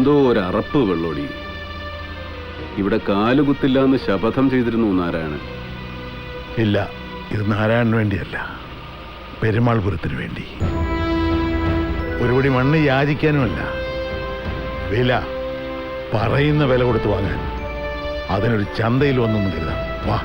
എന്തോ ഒരു അറപ്പ് വെള്ളോടി. ഇവിടെ കാലുകുത്തില്ല എന്ന് ശപഥം ചെയ്തിരുന്നു നാരായണൻ. ഇല്ല, ഇത് നാരായണന് വേണ്ടിയല്ല, പെരുമാൾപുരത്തിന് വേണ്ടി. ഒരുപടി മണ്ണ് യാചിക്കാനുമല്ല, വില പറയുന്ന വില കൊടുത്ത് വാങ്ങാൻ. അതിനൊരു ചന്തയിൽ വന്നൊന്നും കരുതാം. വാ.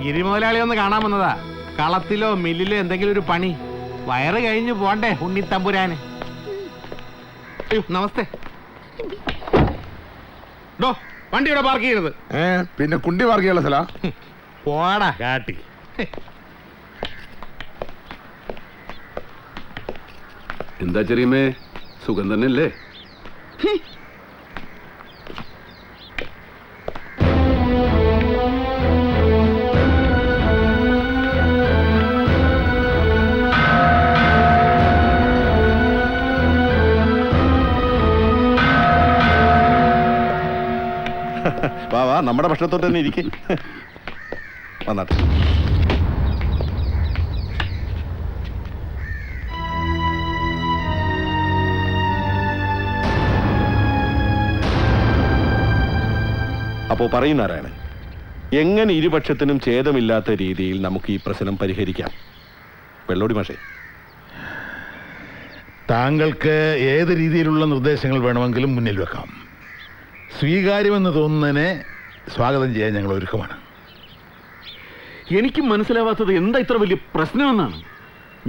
ഗിരിമുതലാളി ഒന്ന് കാണാൻ വന്നതാ. കളത്തിലോ മില്ലിലോ എന്തെങ്കിലും ഒരു പണി. വയറ് കഴിഞ്ഞു പോണ്ടേ ഉണ്ണിത്തമ്പുരാന്. നമസ്തേ. വണ്ടി ഇവിടെ പാർക്ക് ചെയ്യരുത്. പിന്നെ കുണ്ടി പാർക്ക് ചെയ്യാനുള്ള സ്ഥല പോടാ കാട്ടി. എന്താ ചെറിയമേ, സുഖം തന്നെയല്ലേ? വാ വാ, നമ്മുടെ ഭക്ഷണത്തോട്ട് തന്നെ ഇരിക്കേ. വന്നാട്ടെ. അപ്പോ പറയും നാരായണൻ, എങ്ങനെ ഇരുപക്ഷത്തിനും ഛേദമില്ലാത്ത രീതിയിൽ നമുക്ക് ഈ പ്രശ്നം പരിഹരിക്കാം? വെള്ളോടി മാഷേ, താങ്കൾക്ക് ഏത് രീതിയിലുള്ള നിർദ്ദേശങ്ങൾ വേണമെങ്കിലും മുന്നിൽ വെക്കാം. സ്വീകാര്യമെന്ന് തോന്നുന്നതിനെ സ്വാഗതം ചെയ്യാൻ ഞങ്ങൾ ഒരുക്കമാണ്. എനിക്ക് മനസ്സിലാവാത്തത് എന്താ ഇത്ര വലിയ പ്രശ്നമെന്നാണ്.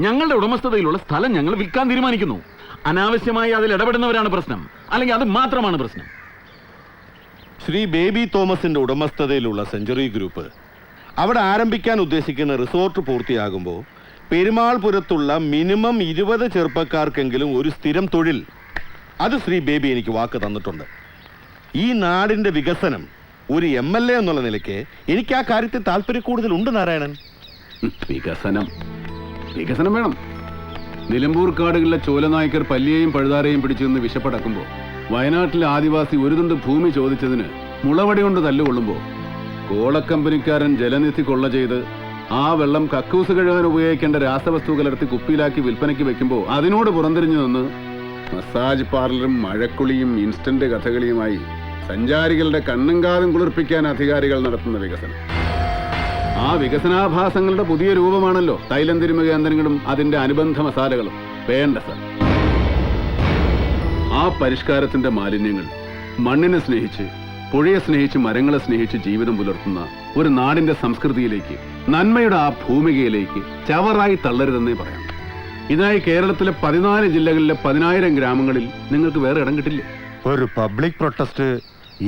ഞങ്ങളുടെ ഉടമസ്ഥതയിലുള്ള സ്ഥലം ഞങ്ങൾ വിൽക്കാൻ തീരുമാനിക്കുന്നു. അനാവശ്യമായി അതിൽ ഇടപെടുന്നവരാണ് പ്രശ്നം, അല്ലെങ്കിൽ അത് മാത്രമാണ് പ്രശ്നം. ശ്രീ ബേബി തോമസിന്റെ ഉടമസ്ഥതയിലുള്ള സെഞ്ചുറി ഗ്രൂപ്പ് അവിടെ ആരംഭിക്കാൻ ഉദ്ദേശിക്കുന്ന റിസോർട്ട് പൂർത്തിയാകുമ്പോൾ പെരുമാൾപുരത്തുള്ള മിനിമം 20 ചെറുപ്പക്കാർക്കെങ്കിലും ഒരു സ്ഥിരം തൊഴിൽ, അത് ശ്രീ ബേബി എനിക്ക് വാക്ക് തന്നിട്ടുണ്ട്. ഈ നാടിന്റെ വികസനം ഒരു MLA എന്നുള്ള നിലയ്ക്ക് എനിക്ക് ആ കാര്യത്തിൽ താല്പര്യം കൂടുതലുണ്ട് നാരായണൻ. വികസനം വേണം. നിലമ്പൂർ കാടുകളിലെ ചോലനായ്ക്കർ പല്ലിയെയും പഴുതാരയും പിടിച്ചു നിന്ന് വിശപ്പടക്കുമ്പോൾ, വയനാട്ടിലെ ആദിവാസി ഒരു തുണ്ട് ഭൂമി ചോദിച്ചതിന് മുളവടി കൊണ്ട് തല്ലുകൊള്ളുമ്പോൾ, കോളക്കമ്പനിക്കാരൻ ജലനിധി കൊള്ള ചെയ്ത് ആ വെള്ളം കക്കൂസ് കഴുകാൻ ഉപയോഗിക്കേണ്ട രാസവസ്തു കലർത്തി കുപ്പിയിലാക്കി വിൽപ്പനയ്ക്ക് വെക്കുമ്പോൾ അതിനോട് പുറംതിരിഞ്ഞു നിന്ന് മസാജ് പാർലറും മഴക്കുളിയും ഇൻസ്റ്റന്റ് കഥകളിയുമായി സഞ്ചാരികളുടെ കണ്ണും കാതും കുളിർപ്പിക്കാൻ അധികാരികൾ നടത്തുന്ന വികസനം. ആ വികസനാഭാസങ്ങളുടെ പുതിയ രൂപമാണല്ലോ തൈലം കേന്ദ്രങ്ങളും അതിന്റെ അനുബന്ധ മസാലകളും. വേണ്ട സർ, ആ പരിഷ്കാരത്തിന്റെ മാലിന്യങ്ങൾ മണ്ണിനെ സ്നേഹിച്ച്, പുഴയെ സ്നേഹിച്ച്, മരങ്ങളെ സ്നേഹിച്ച് ജീവിതം പുലർത്തുന്ന ഒരു നാടിന്റെ സംസ്കൃതിയിലേക്ക്, നന്മയുടെ ആ ഭൂമികയിലേക്ക് ചവറായി തള്ളരുതെന്നേ പറയാം. ഇതിനായി കേരളത്തിലെ 14 ജില്ലകളിലെ 10,000 ഗ്രാമങ്ങളിൽ നിങ്ങൾക്ക് വേറെ ഇടം കിട്ടില്ലേ? ഒരു പബ്ലിക് പ്രൊട്ടസ്റ്റ്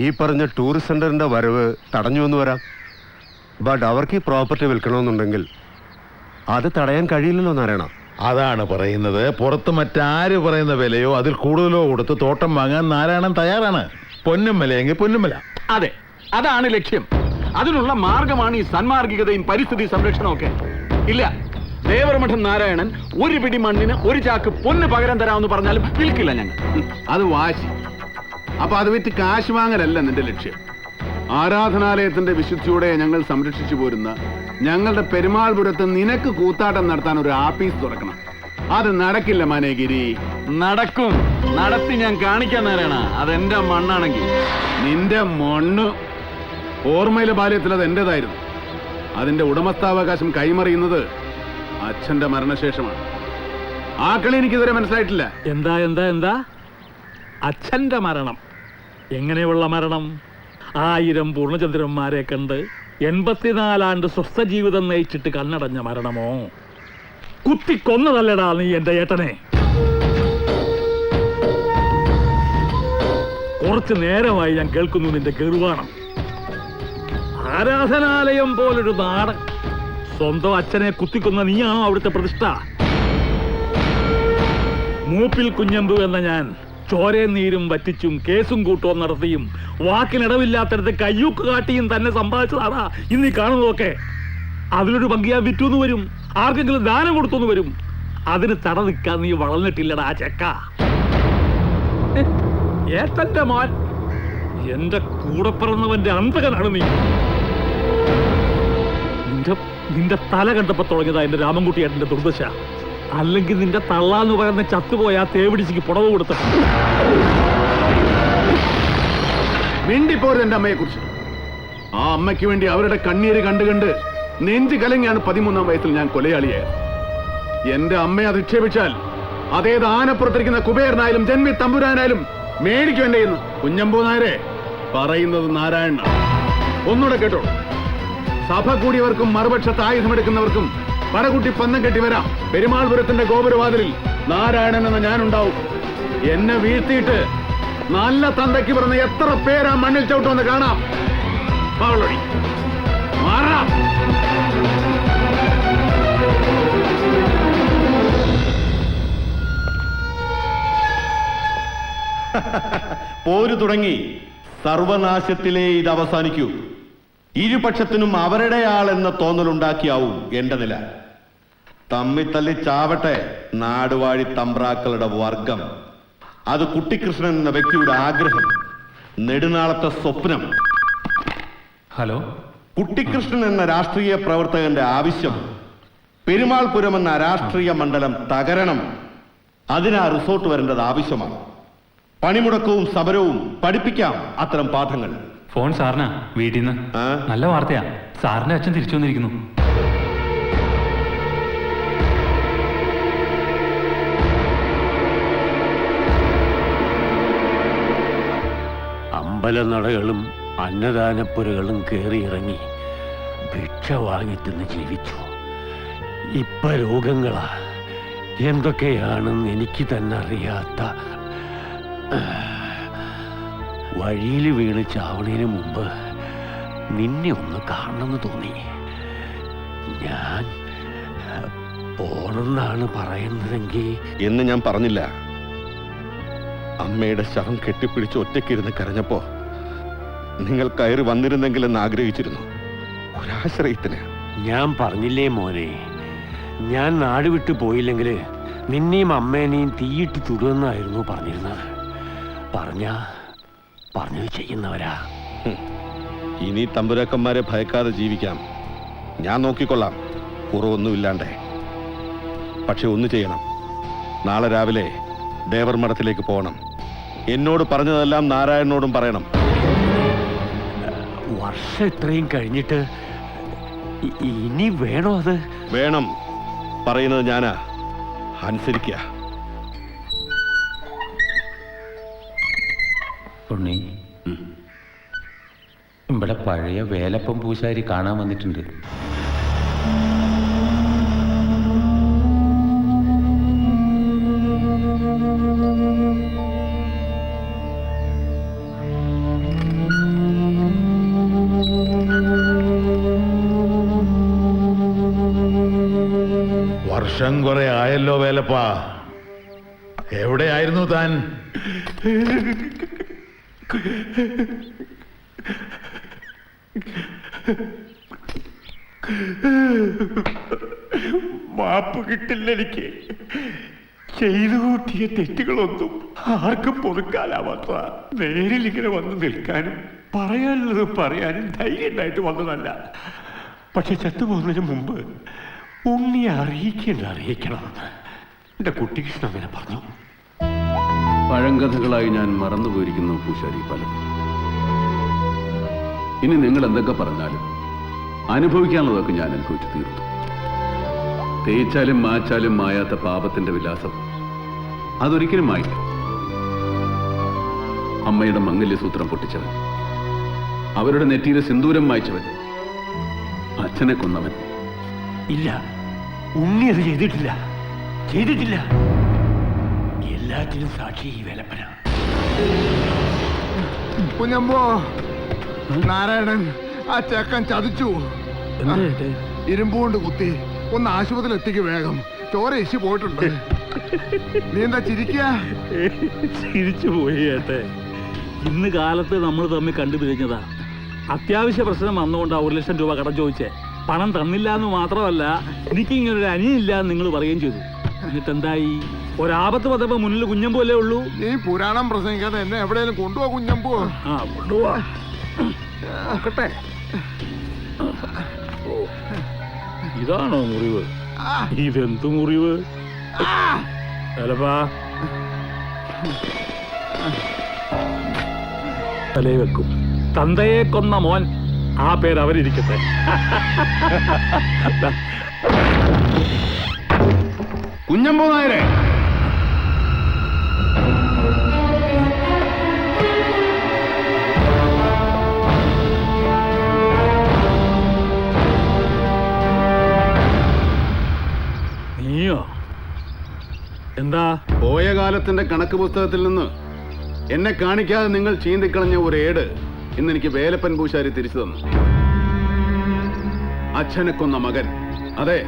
ഈ പറഞ്ഞ ടൂറിസ്റ്റ് സെന്ററിന്റെ വരവ് തടഞ്ഞു എന്ന് വരാം. ബട്ട് അവർക്ക് ഈ പ്രോപ്പർട്ടി വിൽക്കണമെന്നുണ്ടെങ്കിൽ അത് തടയാൻ കഴിയില്ലല്ലോ നാരായണ. അതാണ് പറയുന്നത്. പുറത്ത് മറ്റാര് പറയുന്ന വിലയോ അതിൽ കൂടുതലോ കൊടുത്ത് തോട്ടം വാങ്ങാൻ നാരായണൻ തയ്യാറാണ്. പൊന്നും വിലയെങ്കിൽ പൊന്നും വില. അതെ, അതാണ് ലക്ഷ്യം. അതിനുള്ള മാർഗമാണ് ഈ സന്മാർഗികതയും പരിസ്ഥിതി സംരക്ഷണവും ഒക്കെ. ഇല്ല, ദേവരമഠം നാരായണൻ ഒരു പിടി മണ്ണിന് ഒരു ചാക്ക് പൊന്ന് പകരം തരാമെന്ന് പറഞ്ഞാലും വിൽക്കില്ല ഞങ്ങൾ. അത് വാശി. അപ്പൊ അത് വിറ്റ് കാശ് വാങ്ങലല്ല നിന്റെ ലക്ഷ്യം. ആരാധനാലയത്തിന്റെ വിശുദ്ധിയോടെ ഞങ്ങൾ സംരക്ഷിച്ചു പോരുന്ന ഞങ്ങളുടെ പെരുമാൾപുരത്ത് നിനക്ക് കൂത്താട്ടം നടത്താൻ ഒരു ആഫീസ് തുറക്കണം. അത് നടക്കില്ല മനേഗിരി. നടക്കും, നടത്തി ഞാൻ കാണിക്കാൻ നാരായണ. അതെന്റെ മണ്ണാണെങ്കിൽ നിന്റെ മണ്ണ്. ഓർമ്മയിലെ ബാല്യത്തിൽ അത് എന്റേതായിരുന്നു. അതിന്റെ ഉടമസ്ഥാവകാശം കൈമറിയുന്നത് അച്ഛന്റെ മരണശേഷമാണ്. ആ കളി എനിക്കിതുവരെ മനസ്സിലായിട്ടില്ല. എന്താ എന്താ എന്താ അച്ഛന്റെ മരണം? എങ്ങനെയുള്ള മരണം? 1000 പൂർണ്ണചന്ദ്രന്മാരെ കണ്ട് 84 ആണ്ട് സ്വസ്ഥ ജീവിതം നയിച്ചിട്ട് കണ്ണടഞ്ഞ മരണമോ? കുത്തിക്കൊന്നതല്ലടാ നീ എന്റെ ഏട്ടനെ. കുറച്ചു നേരമായി ഞാൻ കേൾക്കുന്നു നിന്റെ ഗർവാണം. ആരാധനാലയം പോലൊരു നാട്, സ്വന്തം അച്ഛനെ കുത്തിക്കൊന്ന നീയാണോ അവിടുത്തെ പ്രതിഷ്ഠ? മൂപ്പിൽ കുഞ്ഞമ്പു എന്ന ഞാൻ ചോരയും നീരും വറ്റിച്ചും കേസും കൂട്ടവും നടത്തിയും വാക്കിനിടവില്ലാത്തടത്ത് കയ്യൂക്ക് കാട്ടിയും തന്നെ സമ്പാദിച്ചതാണാ ഇന്നീ കാണുന്നതൊക്കെ. അതിലൊരു പങ്കിയാ വിറ്റുന്ന് വരും, ആർക്കെങ്കിലും ദാനം കൊടുത്തൊന്നു വരും. അതിന് തട നിൽക്കാൻ നീ വളർന്നിട്ടില്ലടാ ചെക്ക. ഏട്ടന്റെ മോൻ, എന്റെ കൂടെ പിറന്നവന്റെ അന്തകനാണ് നീ. നിന്റെ നിന്റെ തല കണ്ടപ്പോ തുടങ്ങിയതാ എന്റെ രാമൻകുട്ടിയേട്ടന്റെ ദുർദശ. അല്ലെങ്കിൽ നിന്റെ തള്ളാന്ന് പറയുന്ന ചത്തുപോയ ആ തേവിടിച്ചിക്ക് പുടവ് കൊടുത്ത മിണ്ടിപ്പോരുത് എന്റെ അമ്മയെ കുറിച്ച്. ആ അമ്മയ്ക്ക് വേണ്ടി അവരുടെ കണ്ണീര് കണ്ട് നെഞ്ചു കലങ്ങിയാണ് 13-ാം വയസ്സിൽ ഞാൻ കൊലയാളിയായത്. എന്റെ അമ്മയെ അധിക്ഷേപിച്ചാൽ അതേത് ആനപ്പുറത്തിരിക്കുന്ന കുബേരനായാലും ജന്മി തമ്പുരാനായാലും മേടിക്കും എന്റെ ഇന്ന്. കുഞ്ഞമ്പൂ നായരെ പറയുന്നത് നാരായണ. ഒന്നുകൂടെ കേട്ടോ, സഭ കൂടിയവർക്കും മറുപക്ഷത്ത് ആയുധമെടുക്കുന്നവർക്കും പടകുട്ടി പന്തം കെട്ടി വരാം. പെരുമാൾപുരത്തിന്റെ ഗോപുരവാതിലിൽ നാരായണൻ എന്ന ഞാനുണ്ടാവും. എന്നെ വീഴ്ത്തിയിട്ട് നല്ല തന്തയ്ക്ക് പറഞ്ഞ എത്ര പേരാ മണ്ണിൽ ചവിട്ടുമെന്ന് കാണാം. അവളൊഴി മാറാം. പോരു തുടങ്ങി. സർവനാശത്തിലേ ഇത് അവസാനിക്കൂ. ഇരുപക്ഷത്തിനും അവരുടെ ആളെന്ന തോന്നലുണ്ടാക്കിയാവും എന്റെ നില. തമ്മിത്തല്ലി ചാവട്ടെ നാടുവാഴി തമ്പ്രാക്കളുടെ വർഗം. അത് കുട്ടിക്കൃഷ്ണൻ എന്ന വ്യക്തിയുടെ ആഗ്രഹം, നെടുനാളത്തെ സ്വപ്നം. ഹലോ, കുട്ടിക്കൃഷ്ണൻ എന്ന രാഷ്ട്രീയ പ്രവർത്തകന്റെ ആവശ്യം പെരുമാൾപുരം എന്ന രാഷ്ട്രീയ മണ്ഡലം തകരണം. അതിനാ റിസോർട്ട് വരേണ്ടത് ആവശ്യമാണ്. പണിമുടക്കവും സമരവും പഠിപ്പിക്കാം അത്തരം പാഠങ്ങൾ. ഫോൺ സാറിനാ വീട്ടിൽ നിന്ന്. നല്ല വാർത്തയാ, സാറിന്റെ അച്ഛൻ തിരിച്ചു വന്നിരിക്കുന്നു. അമ്പലനടകളും അന്നദാനപ്പുരകളും കയറിയിറങ്ങി ഭിക്ഷ വാങ്ങിത്തിന്ന് ജീവിച്ചു. ഇപ്പൊ രോഗങ്ങളാ, എന്തൊക്കെയാണെന്ന് എനിക്ക് തന്നെ അറിയാത്ത. വഴിയിൽ വീണ് ചാവണേന് മുമ്പ് നിന്നെ ഒന്ന് കാണണമെന്ന് തോന്നി. ഞാൻ പോണെന്നാണ് പറയുന്നതെങ്കിൽ എന്ന് ഞാൻ പറഞ്ഞില്ല. അമ്മയുടെ ശവം കെട്ടിപ്പിടിച്ച് ഒറ്റയ്ക്കിരുന്ന് കരഞ്ഞപ്പോ നിങ്ങൾ കയറി വന്നിരുന്നെങ്കിലെന്ന് ആഗ്രഹിച്ചിരുന്നു. ഒരാശ്രയത്തിന്. ഞാൻ പറഞ്ഞില്ലേ മോനെ, ഞാൻ നാട് വിട്ടു പോയില്ലെങ്കിൽ നിന്നെയും അമ്മേനെയും തീയിട്ട് ചുടുമെന്നായിരുന്നു പറഞ്ഞിരുന്നത്. പറഞ്ഞത് ചെയ്യുന്നവരാ. ഇനി തമ്പുരാക്കന്മാരെ ഭയക്കാതെ ജീവിക്കാം. ഞാൻ നോക്കിക്കൊള്ളാം, കുറവൊന്നുമില്ലാണ്ടേ. പക്ഷെ ഒന്ന് ചെയ്യണം. നാളെ രാവിലെ ദേവർ മഠത്തിലേക്ക് പോകണം. എന്നോട് പറഞ്ഞതെല്ലാം നാരായണനോടും പറയണം. വർഷം ഇത്രയും കഴിഞ്ഞിട്ട് ഇനി വേണോ? അത് വേണം. പറയുന്നത് ഞാനാ, അനുസരിക്കുക. ഉണ്ണി, ഇവിടെ പഴയ വേലപ്പം പൂശാരി കാണാൻ വന്നിട്ടുണ്ട്. വർഷം കുറെ ആയല്ലോ വേലപ്പാ, എവിടെയായിരുന്നു താൻ? മാപ്പ് കിട്ടില്ല എനിക്ക്. ചെയ്തു കൂട്ടിയ തെറ്റുകളൊന്നും ആർക്കും പൊറുക്കാനാവാത്ത. നേരിൽ ഇങ്ങനെ വന്ന് നിൽക്കാനും പറയാനുള്ളത് പറയാനും ധൈര്യമായിട്ട് വന്നതല്ല. പക്ഷെ ചത്തുപോകുന്നതിന് മുമ്പ് ഉണ്ണിയെ അറിയിക്കണം. എന്റെ കുട്ടികൃഷ്ണൻ അങ്ങനെ പറഞ്ഞു. പഴങ്കഥകളായി ഞാൻ മറന്നുപോയിരിക്കുന്നു പൂശാരി പലതും. ഇനി നിങ്ങൾ എന്തൊക്കെ പറഞ്ഞാലും അനുഭവിക്കാനുള്ളതൊക്കെ ഞാൻ അനുഭവിച്ചു തീർത്തു. തേച്ചാലും മാച്ചാലും മായാത്ത പാപത്തിന്റെ വിലാസം അതൊരിക്കലും മായില്ല. അമ്മയുടെ മംഗല്യസൂത്രം പൊട്ടിച്ചവൻ, അവരുടെ നെറ്റിയിലെ സിന്ദൂരം മായ്ച്ചവൻ, അച്ഛനെ കൊന്നവൻ. ഇല്ല, ഉണ്ണി അത് ചെയ്തിട്ടില്ല. എല്ലാത്തിനും സാക്ഷി ഈ വേലപ്പന. കുഞ്ഞമ്പോ, നാരായണൻ ആ ചെക്കൻ ചതിച്ചു. ഇരുമ്പുകൊണ്ട് കുത്തി ഒന്ന് ആശുപത്രിയിൽ എത്തിക്ക് വേഗം. ചോര ഇശി പോയിട്ടുണ്ട്. നീ എന്താ ചിരിക്കുക? ചിരിച്ചു പോയി ഏട്ടെ. ഇന്ന് കാലത്ത് നമ്മൾ തമ്മിൽ കണ്ടുപിരിഞ്ഞതാ. അത്യാവശ്യ പ്രശ്നം വന്നുകൊണ്ട് 1 ലക്ഷം രൂപ കടം ചോദിച്ചേ. പണം തന്നില്ല എന്ന് മാത്രമല്ല, എനിക്കിങ്ങനൊരു അനിയില്ല എന്ന് നിങ്ങൾ പറയുകയും ചെയ്തു. എന്നിട്ടെന്തായി? ഒരാപത്ത് പതപ്പോ മുന്നിൽ കുഞ്ഞമ്പൂ അല്ലേ ഉള്ളൂ. നീ പുരാണം പ്രസംഗിക്കാതെ എന്നെ എവിടെയെങ്കിലും കൊണ്ടുപോവാ കുഞ്ഞമ്പോ. കൊണ്ടുപോവാ. നോക്കട്ടെ. ഇതാണോ മുറിവ്? ഇതെന്ത് മുറിവ്? ചിലപ്പാ തലേ വെക്കും. തന്തയെ കൊന്ന മോൻ, ആ പേര് അവരിരിക്കട്ടെ. കുഞ്ഞമ്പൂ നായരെ, നീയോ? എന്താ? പോയ കാലത്തിന്റെ കണക്ക് പുസ്തകത്തിൽ നിന്ന് എന്നെ കാണിക്കാതെ നിങ്ങൾ ചീന്തിക്കളഞ്ഞ ഒരു ഏട് ഇന്ന് എനിക്ക് വേലപ്പൻ പൂശാരി തിരിച്ചു തന്നു. അച്ഛനെ കൊന്ന മകൻ. അതെ,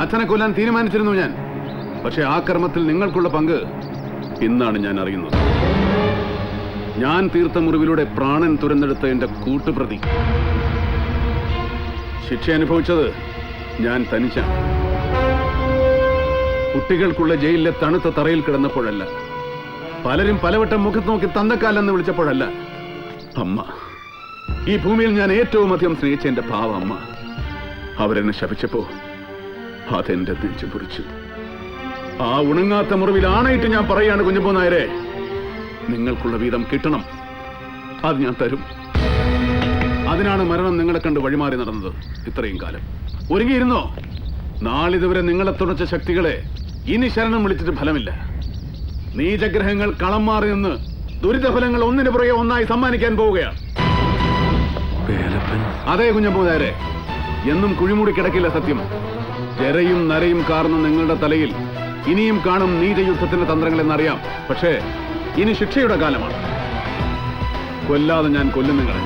അച്ഛനെ കൊല്ലാൻ തീരുമാനിച്ചിരുന്നു ഞാൻ. പക്ഷെ ആ കർമ്മത്തിൽ നിങ്ങൾക്കുള്ള പങ്ക് ഇന്നാണ് ഞാൻ അറിയുന്നത്. ഞാൻ തീർത്ത മുറിവിലൂടെ പ്രാണൻ തുരന്നെടുത്ത എന്റെ കൂട്ടുപ്രതി. ശിക്ഷ അനുഭവിച്ചത് ഞാൻ തനിച്ചാണ്. കുട്ടികൾക്കുള്ള ജയിലിലെ തണുത്ത തറയിൽ കിടന്നപ്പോഴല്ല, പലരും പലവട്ടം മുഖത്ത് നോക്കി തന്തക്കാലെന്ന് വിളിച്ചപ്പോഴല്ല, അമ്മ. ഈ ഭൂമിയിൽ ഞാൻ ഏറ്റവും അധികം സ്നേഹിച്ച എന്റെ പാവ അമ്മ. അവരെന്നെ ശപിച്ചപ്പോ അതെന്റെ നെഞ്ചു പൊറിച്ചു. ആ ഉണങ്ങാത്ത മുറിവിൽ ആണയിട്ട് ഞാൻ പറയാണ്, കുഞ്ഞപ്പൂ നായരെ, നിങ്ങൾക്കുള്ള വീതം കിട്ടണം. അത് ഞാൻ തരും. അതിനാണ് മരണം നിങ്ങളെ കണ്ട് വഴിമാറി നടന്നത് ഇത്രയും കാലം. ഒരുങ്ങിയിരുന്നോ? നാളിതുവരെ നിങ്ങളെ തുണച്ച ശക്തികളെ ഇനി ശരണം വിളിച്ചിട്ട് ഫലമില്ല. നീചഗ്രഹങ്ങൾ കളം മാറി നിന്ന് ദുരിതഫലങ്ങൾ ഒന്നിനു പുറകെ ഒന്നായി സമ്മാനിക്കാൻ പോവുകയാണ്. അതെ കുഞ്ഞപ്പൂ നായരെ, എന്നും കുഴിമൂടി കിടക്കില്ല സത്യം. ജരയും നരയും കാർന്ന നിങ്ങളുടെ തലയിൽ ഇനിയും കാണും നീചയുദ്ധത്തിന്റെ തന്ത്രങ്ങൾ എന്നറിയാം. പക്ഷേ ഇനി ശിക്ഷയുടെ കാലമാണ്. കൊല്ലാതെ ഞാൻ കൊല്ലും നിങ്ങളെ.